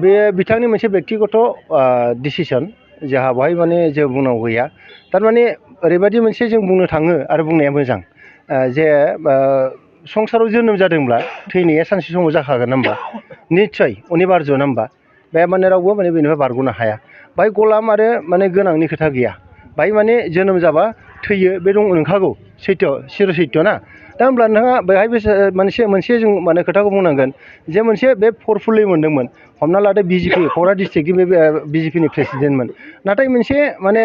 बे बिथांनि मोनसे व्यक्तिगत डिसिसन जोंहा बेवहाय माने जों बुंनांगौ गैया थारमाने ओरैबायदि मोनसे जों बुंनो थाङो आरो बुंनाया मोजां जे संसाराव जोनोम जादोंब्ला थैनाया सानसे समाव जाखागोन ना होमबा निस्सय अनिबार्य ना होमबा बे माने रावबो माने बेनिफ्राय बारग'नो हाया बाहाय गलाम आरो माने गोनांनि खोथा गैया बाहाय माने जोनोम जाबा थैयो बे दं नंखागौ सैथो सिर सैथो ना दा होमब्ला नोंथाङा बेहाय मोनसे जों माने खोथाखौ बुंनांगोन जे मोनसे बे पर्टफलिय' मोनदोंमोन हमना लादो बिजेपि क'क्राझार डिस्ट्रिक्टनि बे बिजेपिनि प्रेसिडेन्टमोन नाथाय मोनसे माने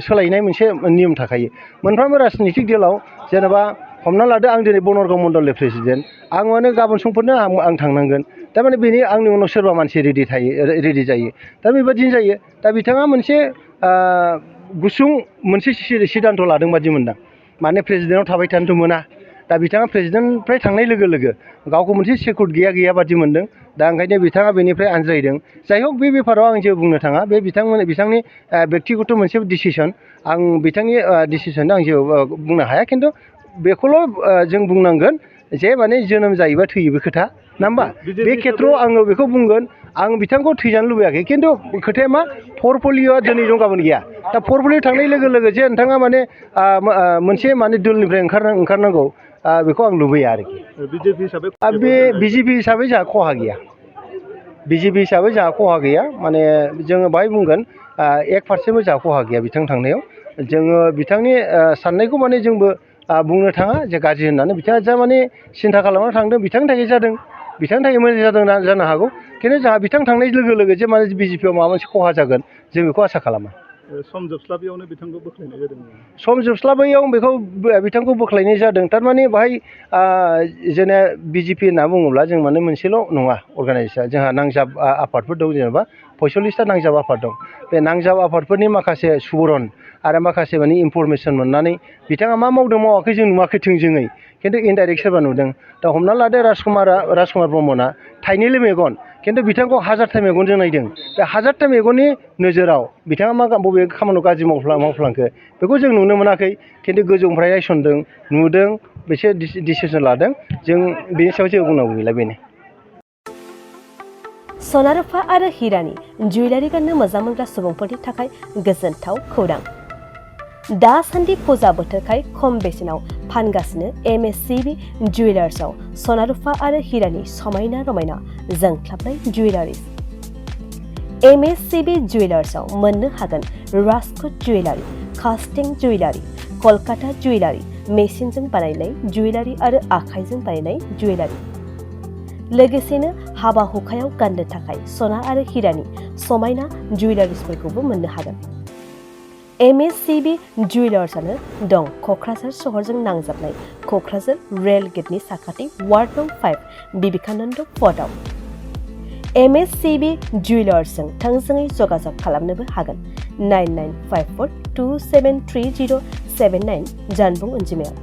सोलायनाय मोनसे नियम थाखायो मोनफ्रोमबो राजनितिक दलाव जेनेबा हमना लादो आं दिनै बनरगाव मण्डलनि प्रेसिडेन्ट आं माने गाबोन समफोरनो आं थांनांगोन थारमाने बेनि आंनि उनाव सोरबा मानसि रेडि जायो दा बेबायदिनो जायो दा बिथाङा मोनसे गुसुं मोनसे सिद्धान्त लादों बादि मोनदां माने प्रेसिडेन्टआव थाबाय थानोथ' मोना दा बिथाङा प्रेसिडेन्टनिफ्राय थांनाय लोगो लोगो गावखौ मोनसे सिकिउर गैया बादि मोनदों दा ओंखायनो बिथाङा बेनिफ्राय आनज्रायदों जाय हक बे बेफाराव आं जेबो बुंनो थाङा बे बिथांनि व्यक्तिगत मोनसे डिसिसन आं बिथांनि डिसिसन आं जेबो बुंनो हाया खिन्थु बेखौल' जों बुंनांगोन जे माने जोनोम जायोबा थैयो बे खोथा ना होमबा बे खेथ्रआव आङो बेखौ बुंगोन आं बिथांखौ थैजानो लुबैयाखै खिन्थु खोथाया मा पर्टफलिय'आ दिनै दं गाबोन गैया दा पर्टफलिय' थांनाय लोगो लोगो जे नोंथाङा माने मोनसे माने दोलनिफ्राय ओंखारनांगौ बेखौ आं लुबैया आरोखि बे बिजेपि हिसाबै जोंहा खहा गैया बिजेपि हिसाबै जोंहा खहा गैया माने जोङो बाहाय बुंगोन 1%बो जोंहा खहा गैया बिथां थांनायाव जोङो बिथांनि साननायखौ माने जोंबो बुंनो थाङा जे गाज्रि होननानै बिथाङा जा माने सिन्था खालामना थांदों बिथांनि थाखाय जादों बिथांनि थाखाय मोजां जादों जानो हागौ खिन्थु जोंहा बिथां थांनाय लोगो लोगो जे माने बिजेपिआव माबा मोनसे खहा जागोन जों बेखौ आसा खालामा सम जोबस्लाबैयावनो बिथांखौ बोख्लायनाय जादों सम जोबस्लाबैयाव बेखौ बिथांखौ बोख्लायनाय जादों थारमाने बाहाय जोंना बिजेपि होनना बुङोब्ला जों माने मोनसेल' नङा अर्गानाइजेसन जोंहा नांजाब आफादफोर दं जेनेबा 45टा नांजाब आफाद दं बे नांजाब आफादफोरनि माखासे सुबुरन आरो माखासे माने इनफरमेसन मोननानै बिथाङा मा मावदों मावाखै जों नुवाखै थोंजोङै खिन्थु इनडाइरेक्ट सोरबा नुदों दा हमना लादो राजकुमार ब्रह्मना थाइनैल' मेगन खिन्थु बिथांखौ 1000था मेगनजों नायदों बे 1000था मेगननि नोजोराव बिथाङा बबे खामानियाव गाज्रि मावफ्लांखो बेखौ जों नुनो मोनाखै खिन्थु गोजौनिफ्राय नायसनदों नुदों बिसोर डिसिसन लादों जों बेनि सायाव जेबो बुंनांगौ गैला बेनो सना रुफा आरो हिरानि जुवेलारि गाननो मोजां मोनग्रा सुबुंफोरनि थाखाय गोजोनथाव खौरां दासान्दि फुजा बोथोरखाय खम बेसेनाव फानगासिनो एमएससिबि जुवेलार्सआव सना रुफा आरो हिरानि समायना रमायना जोंख्लाबनाय जुवेलारिज एमएससिबि जुवेलार्सआव मोननो हागोन राजकोट जुवेलारि कास्टिं जुवेलारि कलकाता जुवेलारि मेसिनजों बानायनाय जुवेलारि आरो आखाइजों बानायनाय जुवेलारि लोगोसेनो हाबा हुखायाव गाननो थाखाय सना आरो हिरानि समायना जुवेलारिसफोरखौबो मोननो हागोन एमएससिबि जुवेलार्सआनो दं क'क्राझार सहरजों नांजाबनाय क'क्राझार रेल गेटनि साखाथि वार्ड नं 5 बिबेकानन्द फर्टआव एमएससिबि जुवेलार्सजों थोंजोङै जगाजग खालामनोबो हागोन 9954273079 जानबुं अनजिमायाव